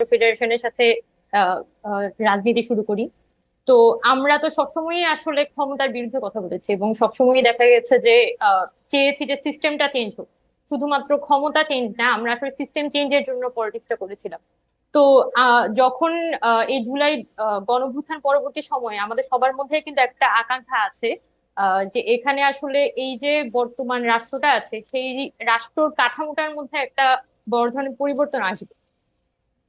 ফেডারেশনের সাথে আহ, রাজনীতি শুরু করি। তো আমরা তো সবসময়ই আসলে ক্ষমতার বিরুদ্ধে কথা বলেছি এবং সবসময়ই দেখা গেছে যে চেয়েছি যে সিস্টেমটা চেঞ্জ হোক। শুধুমাত্র ক্ষমতা চেঞ্জ না, আমরা আসলে সিস্টেম চেঞ্জের জন্য পলিটিক্সটা করেছিলাম। তো যখন এই জুলাই গণঅভ্যুত্থান পরবর্তী সময়ে আমাদের সবার মধ্যে কিন্তু একটা আকাঙ্ক্ষা আছে, যে এখানে আসলে এই যে বর্তমান রাষ্ট্রটা আছে সেই রাষ্ট্রর কাঠামোটার মধ্যে একটা বড় ধরনের পরিবর্তন আসবে।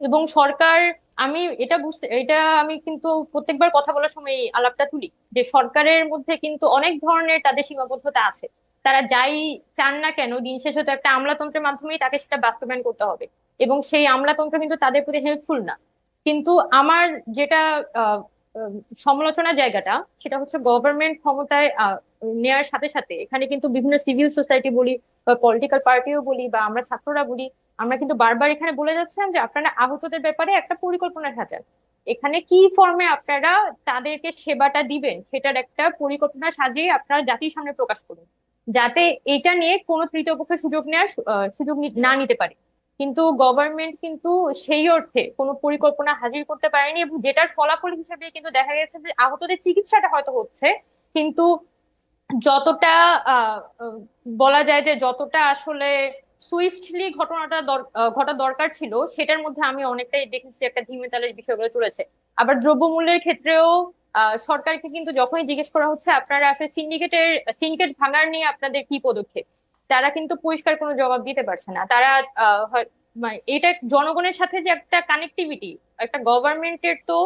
এবং সরকার, আমি কিন্তু প্রত্যেকবার কথা বলার সময় এই আলাপটা তুলি যে সরকারের মধ্যে কিন্তু অনেক ধরনের তাদের সীমাবদ্ধতা আছে। তারা যাই চান না কেন, দিন শেষে তো একটা আমলাতন্ত্রের মাধ্যমেই তাকে সেটা বাস্তবায়ন করতে হবে। এবং সেই আমলাতন্ত্র কিন্তু তাদের প্রতি হেল্পফুল না। কিন্তু আমার যেটা আহ, আহ, সমালোচনার জায়গাটা, সেটা হচ্ছে গভর্নমেন্ট ক্ষমতায় নেয়ার সাথে সাথে এখানে কিন্তু বিভিন্ন সিভিল সোসাইটি বলি বা পলিটিক্যাল পার্টিও বলি বা আমরা ছাত্ররা বলি, আমরা কিন্তু বারবার এখানে বলে যাচ্ছিলাম যে আপনারা আহতদের ব্যাপারে একটা পরিকল্পনা সাজান। এখানে কি ফর্মে আপনারা তাদেরকে সেবাটা দিবেন সেটার একটা পরিকল্পনা সাজিয়ে আপনারা জাতির সামনে প্রকাশ করুন, যাতে এটা নিয়ে কোনো তৃতীয় পক্ষের সুযোগ নেওয়ার সুযোগ না নিতে পারে। কিন্তু গভর্নমেন্ট কিন্তু সেই অর্থে কোনো পরিকল্পনা হাজির করতে পারেনি, এবং যেটার ফলাফল হিসেবে কিন্তু দেখা গেছে যে আহতদের চিকিৎসাটা হয়তো হচ্ছে, কিন্তু যতটা আহ আহ, বলা যায় যে যতটা আসলে সুইফটলি ঘটনাটা ঘটা দরকার ছিল সেটার মধ্যে আমি অনেকটাই দেখেছি একটা ধিমে তালের বিষয়গুলো চলেছে। আবার দ্রব্যমূল্যের ক্ষেত্রেও সরকারকে কিন্তু যখনই জিজ্ঞেস করা হচ্ছে আপনারা আসলে সিন্ডিকেট ভাঙার নিয়ে আপনাদের কি পদক্ষেপ, তারা কিন্তু পরিষ্কার কোনো জবাব দিতে পারছে না। তারা মানে এটা জনগণের সাথে যে একটা কানেক্টিভিটি, একটা গভর্নমেন্টের তো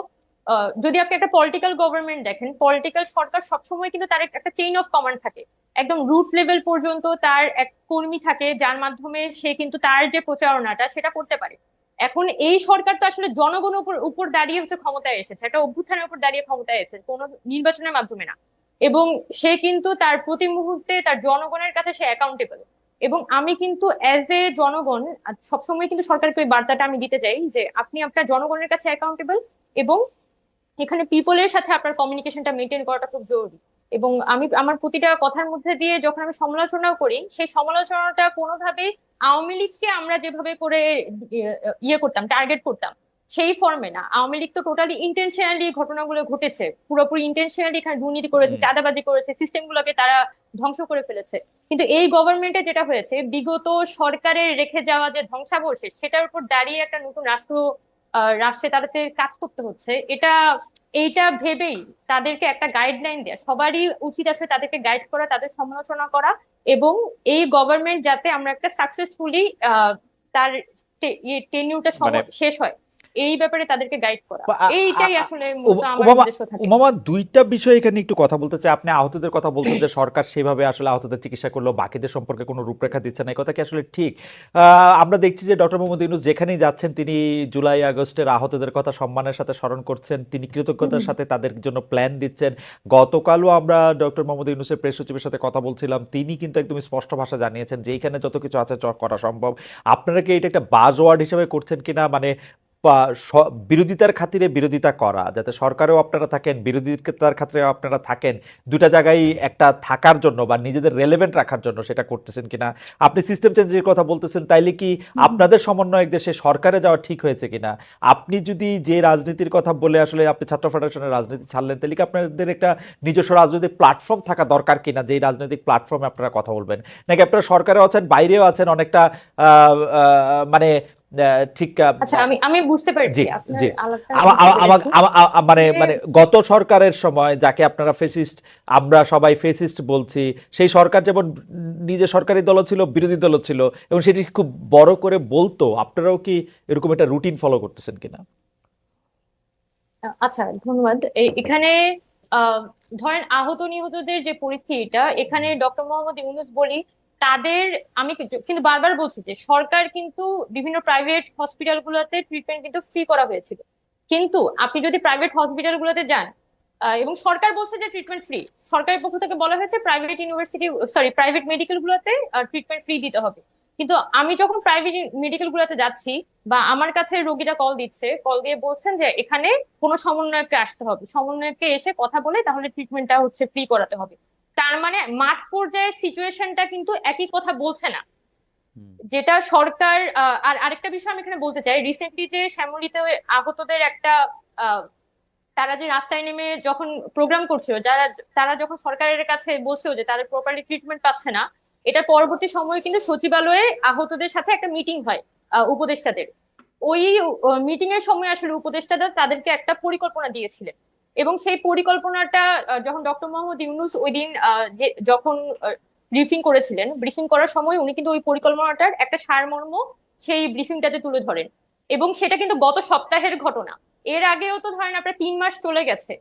যদি আপনি একটা পলিটিক্যাল গভর্নমেন্ট দেখেন, পলিটিক্যাল সরকার সবসময় কিন্তু তার একটা চেইন অফ কমান্ড থাকে। একদম রুট লেভেল পর্যন্ত তার এক কর্মী থাকে যার মাধ্যমে সে কিন্তু তার যে প্রচারণাটা সেটা করতে পারে। এখন এই সরকার তো আসলে জনগণের উপর উপর দাঁড়িয়ে হচ্ছে ক্ষমতায় এসেছে, একটা অভ্যুত্থানের উপর দাঁড়িয়ে ক্ষমতায় এসেছে, কোনো নির্বাচনের মাধ্যমে না। এবং সে কিন্তু তার প্রতি মুহূর্তে তার জনগণের কাছে সে অ্যাকাউন্টেবল। এবং আমি কিন্তু অ্যাজ এ জনগণ সবসময় কিন্তু সরকারকে ওই বার্তাটা আমি দিতে চাই যে আপনি আপনার জনগণের কাছে অ্যাকাউন্টেবল, এবং এখানে পিপলের সাথে আপনার কমিউনিকেশনটা মেনটেন করাটা খুব জরুরি। এবং আমি আমার প্রতিটা কথার মধ্যে দিয়ে যখন আমি সমালোচনাও করি, সেই সমালোচনাটা কোনোভাবেই আওয়ামী লীগকে আমরা যেভাবে করে ইয়ে করতাম, টার্গেট করতাম, সেই ফর্মে না। আওয়ামী লীগ তো টোটালি ইন্টেনশনালি ঘটনাগুলো ঘটেছে, পুরোপুরি ইন্টেনশনালি এখানে দুর্নীতি করেছে, হুম। চাঁদাবাজি করেছে, সিস্টেম গুলোকে তারা ধ্বংস করে ফেলেছে। কিন্তু এই গভর্নমেন্টে যেটা হয়েছে, বিগত সরকারের রেখে যাওয়া যে ধ্বংসাবশেষ সেটার উপর দাঁড়িয়ে একটা নতুন রাষ্ট্রে তাদের কাজ করতে হচ্ছে। এইটা ভেবেই তাদেরকে একটা গাইডলাইন দেয়া, সবারই উচিত আসলে তাদেরকে গাইড করা, তাদের সমালোচনা করা, এবং এই গভর্নমেন্ট যাতে আমরা একটা সাকসেসফুলি তার টেনিউরটা মানে শেষ হয়, এই ব্যাপারে তাদেরকে গাইড করা। আ- আ- এইটাই আ- আসলে মূলত আমার ওবামা উদ্দেশ্য থাকে। ওবামা দুইটা বিষয় এখানে একটু কথা বলতে চাই। আপনি আহতদের কথা বলছেন যে সরকার সেভাবে আসলে আহতদের চিকিৎসা করলো, বাকিদের সম্পর্কে কোনো রূপরেখা দিচ্ছে না, এই কথা কি আসলে ঠিক? আমরা দেখছি যে ডক্টর মোহাম্মদ ইউনূস যেখানেই যাচ্ছেন তিনি জুলাই আগস্টের আহতদের কথা সম্মানের সাথে স্মরণ করছেন, তিনি কৃতজ্ঞতার সাথে তাদের জন্য প্ল্যান দিচ্ছেন। গতকালও আমরা ডক্টর মোহাম্মদ ইউনূসের প্রেস সচিবের সাথে কথা বলছিলাম, তিনি কিন্তু একদম স্পষ্ট ভাষা জানিয়েছেন যে এইখানে যত কিছু আছে করা সম্ভব। আপনারা কি এটা একটা বাজওয়ার্ড হিসেবে করছেন কিনা, মানে বা বিরোধিতার খাতিরে বিরোধিতা করা, যাতে সরকারেও আপনারা থাকেন, বিরোধিতার খাতিরে আপনারা থাকেন, দুটা জায়গায় একটা থাকার জন্য বা নিজেদের রেলেভেন্ট রাখার জন্য সেটা করতেছেন কিনা? আপনি সিস্টেম চেঞ্জের কথা বলতেছেন, তাইলে কি আপনাদের সমন্বয়ক দেশে সরকারে যাওয়া ঠিক হয়েছে কিনা? আপনি যদি যে রাজনীতির কথা বলে আসলে আপনি ছাত্র ফেডারেশনের রাজনীতি ছাড়লেন, তাহলে কি আপনাদের একটা নিজস্ব রাজনৈতিক প্ল্যাটফর্ম থাকা দরকার কিনা, যেই রাজনৈতিক প্ল্যাটফর্মে আপনারা কথা বলবেন? নাকি আপনারা সরকারেও আছেন, বাইরেও আছেন, অনেকটা মানে ঠিক আচ্ছা, আমি আমি বুঝতে জি, পারছি আপনার জি। আলাপটা, আমি বুঝতে পেরেছি মানে যে মানে গত সরকারের সময় যাকে আপনারা ফেসিস্ট, আমরা সবাই ফেসিস্ট বলছি, সেই সরকার যেমন নিজে সরকারি দল ছিল, বিরোধী দল ছিল, এবং সেটি খুব বড় করে বলতো, আপনারাও কি এরকম একটা রুটিন ফলো করতেছেন কিনা? আচ্ছা, ধন্যবাদ। এখানে আহ ধরেন আহত নিহতদের যে পরিস্থিতিটা, এখানে ডক্টর মোহাম্মদ ইউনূস বলি তাদের, আমি কিন্তু বারবার বলছি যে সরকার কিন্তু বিভিন্ন প্রাইভেট হসপিটাল গুলোতে ট্রিটমেন্ট কিন্তু ফ্রি করা হয়েছিল। কিন্তু আপনি যদি প্রাইভেট হসপিটাল গুলোতে যান, এবং সরকার বলছে যে ট্রিটমেন্ট ফ্রি, সরকারের পক্ষ থেকে বলা হয়েছে private university, sorry, private medical গুলোতে ট্রিটমেন্ট ফ্রি দিতে হবে। কিন্তু আমি যখন প্রাইভেট মেডিকেল গুলোতে যাচ্ছি বা আমার কাছে রোগীরা কল দিচ্ছে, কল দিয়ে বলছেন যে এখানে কোনো সমন্বয়ককে আসতে হবে, সমন্বয়ককে এসে কথা বলে তাহলে ট্রিটমেন্টটা হচ্ছে ফ্রি করাতে হবে। তার মানে মাঠ পর্যায়ে সিচুয়েশনটা কিন্তু একই কথা বলছে না। হুম, যেটা সরকার আর আরেকটা বিষয় আমি এখানে বলতে চাই, রিসেন্টলি যে শ্যামলীতে আহতদের একটা আহ, তারা যে রাস্তায় নেমে যখন প্রোগ্রাম করছিল, তারা যখন সরকারের কাছে বলছিল যে তাদের প্রপারলি ট্রিটমেন্ট পাচ্ছে না, এটার পরবর্তী সময়ে কিন্তু সচিবালয়ে আহতদের সাথে একটা মিটিং হয় উপদেষ্টাদের। ওই মিটিং এর সময় আসলে উপদেষ্টারা তাদেরকে একটা পরিকল্পনা দিয়েছিলেন, এবং সেই পরিকল্পনাটা যখন ডক্টর মোহাম্মদ ইউনূস ওই দিন যখন ব্রিফিং করেছিলেন, ব্রিফিং করার সময় উনি কিন্তু ওই পরিকল্পনাটার একটা সারমর্ম সেই ব্রিফিংটাতে তুলে ধরেন। এবং সেটা কিন্তু গত সপ্তাহের ঘটনা। এর আগেও তো ধরেন আপনার 3 মাস চলে গেছে।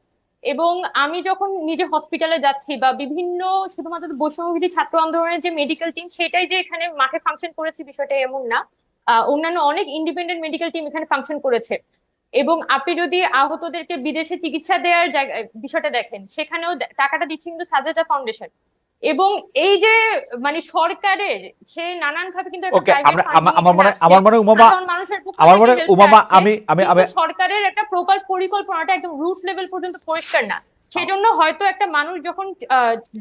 এবং আমি যখন নিজে হসপিটালে যাচ্ছি বা বিভিন্ন, শুধুমাত্র বৈষম্যবিরোধী ছাত্র আন্দোলনের যে মেডিকেল টিম সেটাই যে এখানে মাঠে ফাংশন করেছে বিষয়টা এমন না, অন্যান্য অনেক ইন্ডিপেন্ডেন্ট মেডিকেল টিম এখানে ফাংশন করেছে। এবং আপনি যদি আহতদেরকে বিদেশে চিকিৎসা দেওয়ার বিষয়টা দেখেন, সেখানেও টাকাটা দিচ্ছে কিন্তু সাজেদা ফাউন্ডেশন। এবং এই যে মানে সরকারের সে নানান ভাবে কিন্তু একটা ওকে। প্রাইভেট আমরা ফান্ডিং আমার এখানে মনে আসছে, আমার মনে হয় উমামা, সাধারণ মানুষের পক্ষ আমার থেকে মনে হয় হেল্পটা উমামা, আসছে, আমি কিন্তু আমি সরকারের একটা প্রপার পরিকল্পনাটা একদম রুট লেভেল পর্যন্ত পরিষ্কার না। সেই জন্য হয়তো একটা মানুষ যখন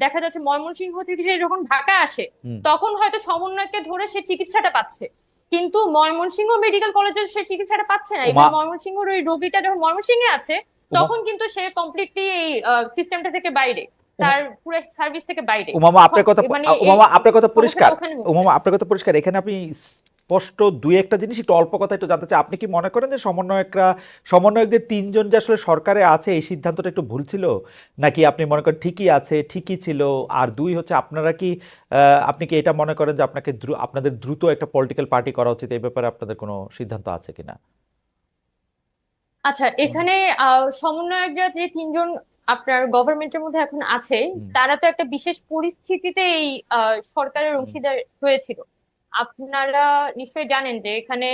দেখা যাচ্ছে ময়মনসিংহ থেকে সে যখন ঢাকা আসে, হুম, তখন হয়তো সমন্বয়কে ধরে সে চিকিৎসাটা পাচ্ছে, কিন্তু ময়মনসিংহ মেডিকেল কলেজে সে চিকিৎসাটা পাচ্ছে না। উমা ইভেন ময়মনসিংহের ওই রোগীটা যখন ময়মনসিংহে আছে, উমা তখন কিন্তু সে কমপ্লিটলি এই সিস্টেমটা থেকে বাইরে, উমা তার পুরো সার্ভিস থেকে বাইরে। উমামা আপনার কথা মানে এই উমামা আপনার কথা সমস্যাটা পরিষ্কার। ওখানে হচ্ছে। উমামা আপনার কথা পরিষ্কার। এখানে আপনি স্পষ্ট দুই একটা জিনিস একটু অল্প কথা একটু জানতে চাই। আপনি কি মনে করেন যে সমন্বয়কদের তিনজন যে আসলে সরকারে আছে এই সিদ্ধান্তটা একটু ভুল ছিল, নাকি আপনি মনে করেন ঠিকই আছে, ঠিকই ছিল? আর দুই হচ্ছে আপনারা কি আপনি কি এটা মনে করেন যে আপনাদের দ্রুত একটা পলিটিক্যাল পার্টি করা উচিত, এই ব্যাপারে আপনাদের কোনো সিদ্ধান্ত আছে কিনা? আচ্ছা, এখানে সমন্বয়করা যে 3জন আপনার গভর্নমেন্টের মধ্যে এখন আছে, হুম, তারা তো একটা বিশেষ পরিস্থিতিতে এই সরকারের হুম, অংশীদার হয়েছিল। আপনারা নিশ্চয়ই জানেন যে এখানে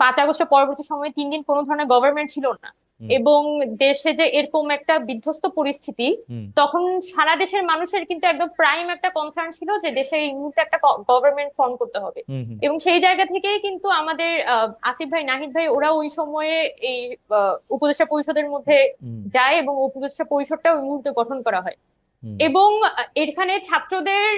5 আগস্ট পরবর্তী সময়ে 3 দিন কোনো ধরনের গভর্নমেন্ট ছিল না। হুম, এবং দেশে যে এরকম একটা বিধ্বস্ত পরিস্থিতি, হুম, তখন সারা দেশের মানুষের কিন্তু একদম প্রাইম একটা কনসার্ন ছিল যে দেশে এই মুহূর্তে একটা গভর্নমেন্ট ফর্ম করতে হবে। হুম, হুম, এবং সেই জায়গা থেকেই কিন্তু আমাদের আসিফ ভাই, নাহিদ ভাই ওরা ওই সময়ে এই উপদেষ্টা পরিষদের মধ্যে হুম, যায়, এবং উপদেষ্টা পরিষদটা ওই মুহূর্তে গঠন করা হয়। হুম, এবং এখানে ছাত্রদের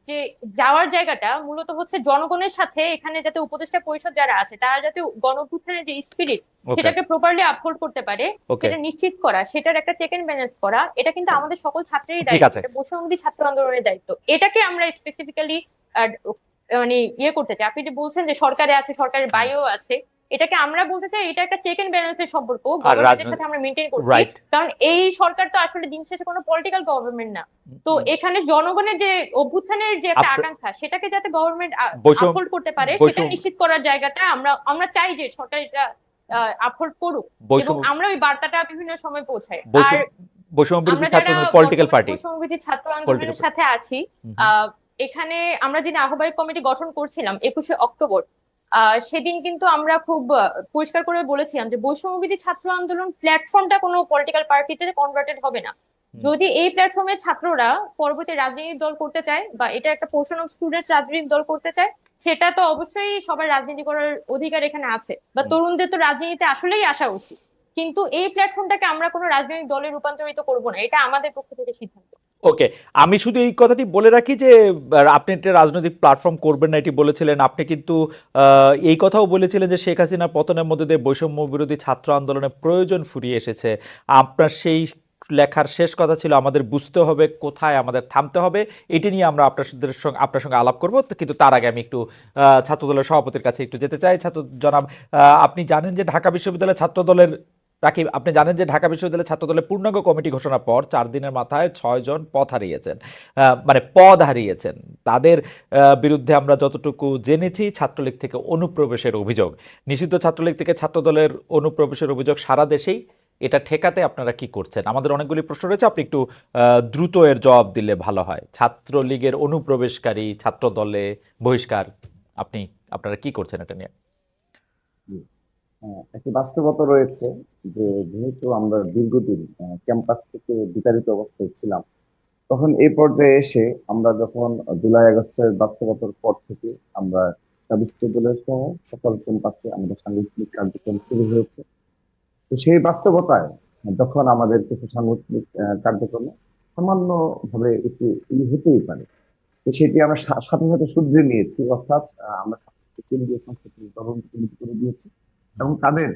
যে যাওয়ার জায়গাটা মূলত হচ্ছে জনগণের সাথে, এখানে যাতে উপদেষ্টা পরিষদ যারা আছে তারা যাতে গণঅভ্যুত্থানের যে স্পিরিট ওকে, সেটাকে প্রপারলি আপহোল্ড করতে পারে, ওকে, সেটা নিশ্চিত করা, সেটার একটা চেক এন্ড ব্যালেন্স করা, এটা কিন্তু আমাদের সকল ছাত্রেরই ঠিক দায়িত্ব, আছে। এটা বৈষম্যবিরোধী ছাত্র আন্দোলনের দায়িত্ব। এটাকে আমরা স্পেসিফিক্যালি মানে করতে চাই। আপনি যে বলছেন যে সরকারে আছে, সরকারের হুম। বাইরেও আছে, এটাকে আমরা বলতে চাই এটা একটা চেক এন্ড ব্যালেন্সের সম্পর্ক আর গভর্নমেন্টের রাজনীতি, সাথে আমরা মেনটেন করছি। রাইট। কারণ এই সরকার তো আসলে দিন শেষে কোনো পলিটিক্যাল গভর্নমেন্ট না। তো এখানে জনগণের যে অভ্যুত্থানের যে একটা আপনার আকাঙ্ক্ষা, সেটাকে যাতে গভর্নমেন্ট বৈষম্য আপহোল্ড করতে পারে, সেটা বৈষম্য নিশ্চিত করার জায়গাটা আমরা আমরা চাই যে সরকার এটা আপহোল্ড করুক। এবং বৈষম্য আমরা ওই বার্তাটা বিভিন্ন সময় পৌঁছাই। আর বৈষম্য বৈষম্য বিরোধী আমরা ছাত্র যারা পলিটিক্যাল বর্তমানে পার্টি, বৈষম্যবিরোধী ছাত্র পলিটিক্যাল আন্দোলনের পার্টি। সাথে আছি, হুম, হুম, আহ এখানে আমরা যিনি আহ্বায়ক কমিটি গঠন করছিলাম 21শে অক্টোবর, সেদিন কিন্তু আমরা খুব পরিষ্কার করে বলেছিলাম যে বৈষম্যবিরোধী ছাত্র আন্দোলন প্ল্যাটফর্মটা কোনো পলিটিক্যাল পার্টিতে কনভার্টেড হবে না। হুম। যদি এই প্ল্যাটফর্মের ছাত্ররা পরবর্তী রাজনৈতিক দল করতে চায়, বা এটা একটা পোর্শন অফ স্টুডেন্টস রাজনৈতিক দল করতে চায়, সেটা তো অবশ্যই সবার রাজনীতি করার অধিকার এখানে আছে, বা হুম। তরুণদের তো রাজনীতিতে আসলেই আসা উচিত। কিন্তু এই প্ল্যাটফর্মটাকে আমরা কোনো রাজনৈতিক দলে রূপান্তরিত করব না, এটা আমাদের পক্ষ থেকে সিদ্ধান্ত। ওকে। আমি শুধু এই কথাটি বলে রাখি যে আপনি একটা রাজনৈতিক প্ল্যাটফর্ম করবেন না এটি বলেছিলেন। আপনি কিন্তু এই কথাও বলেছিলেন যে শেখ হাসিনার পতনের মধ্যে দিয়ে বৈষম্য বিরোধী ছাত্র আন্দোলনের প্রয়োজন ফুরিয়ে এসেছে। আপনার সেই লেখার শেষ কথা ছিল আমাদের বুঝতে হবে কোথায় আমাদের থামতে হবে। এটি নিয়ে আমরা আপনার সঙ্গে আলাপ করব। কিন্তু তার আগে আমি একটু ছাত্রদলের সভাপতির কাছে একটু যেতে চাই। জনাব, আপনি জানেন যে ঢাকা বিশ্ববিদ্যালয় ছাত্রদলের রাকিব, আপনি জানেন যে ঢাকা বিশ্ববিদ্যালয় ছাত্রদলের পূর্ণাঙ্গ কমিটি ঘোষণার পর 4 দিনের মাথায় 6 জন পদ হারিয়েছেন, মানে পদ হারিয়েছেন। তাদের বিরুদ্ধে আমরা যতটুকু জেনেছি ছাত্রলীগ থেকে অনুপ্রবেশের অভিযোগ, নিষিদ্ধ ছাত্রলীগ থেকে ছাত্রদলের অনুপ্রবেশের অভিযোগ সারা দেশেই। এটা ঠেকাতে আপনারা কি করছেন? আমাদের অনেকগুলি প্রশ্ন রয়েছে, আপনি একটু দ্রুত এর জবাব দিলে ভালো হয়। ছাত্রলীগের অনুপ্রবেশকারী ছাত্রদলে বহিষ্কার, আপনি আপনারা কি করছেন এটা নিয়ে? জি, একটি বাস্তবতা রয়েছে যে যেহেতু আমরা দীর্ঘদিন ক্যাম্পাস থেকে বিতাড়িত অবস্থায় ছিলাম, তখন এই পর্যায়ে এসে আমরা যখন জুলাই আগস্টের বাস্তবতার পর থেকে আমরা ঢাকা বিশ্ববিদ্যালয় সহ সকল ক্যাম্পাসে আমাদের সাংগঠনিক কার্যক্রম শুরু হয়েছে। তো সেই বাস্তবতায় যখন আমাদের কিছু সাংগঠনিক কার্যক্রমে সামান্য ভাবে একটু হতেই পারে, তো সেটি আমরা সাথে সাথে শুধরে নিয়েছি, অর্থাৎ আমরা কেন্দ্রীয় সংসদকে তদন্ত কমিটি করে দিয়েছি এবং তাদের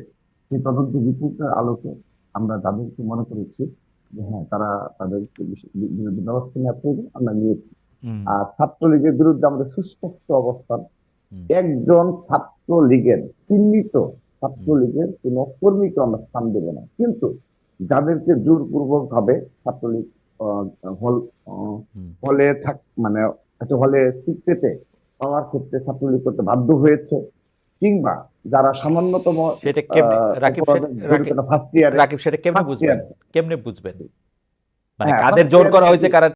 সেই তদন্ত রিপোর্টের আলোকে আমরা যাদেরকে মনে করেছি যে হ্যাঁ তারা তাদের বিরুদ্ধে ব্যবস্থা নেওয়া প্রয়োজন আমরা নিয়েছি। হুম, আর ছাত্রলীগের বিরুদ্ধে আমাদের সুস্পষ্ট অবস্থান, হুম, একজন ছাত্রলীগের চিহ্নিত ছাত্রলীগের কোন কর্মীকে আমরা স্থান দেব না, কিন্তু যাদেরকে জোরপূর্বক ভাবে ছাত্রলীগ হল হুম। হলে থাক মানে একটা হলে সিট পেতে পাওয়ার ক্ষেত্রে ছাত্রলীগ করতে বাধ্য হয়েছে, কিংবা যারা সামান্যতম সেটা কেমনে রাকিব অপরাধে জড়িত না ফার্স্ট ইয়ারে, রাকিব সেটা কেমনে ফার্স্ট ইয়ার বুঝবেন? কেমনে বুঝবেন? মানে হ্যাঁ কাদের ফার্স্ট জোর ইয়ারে করা হয়েছে, কারা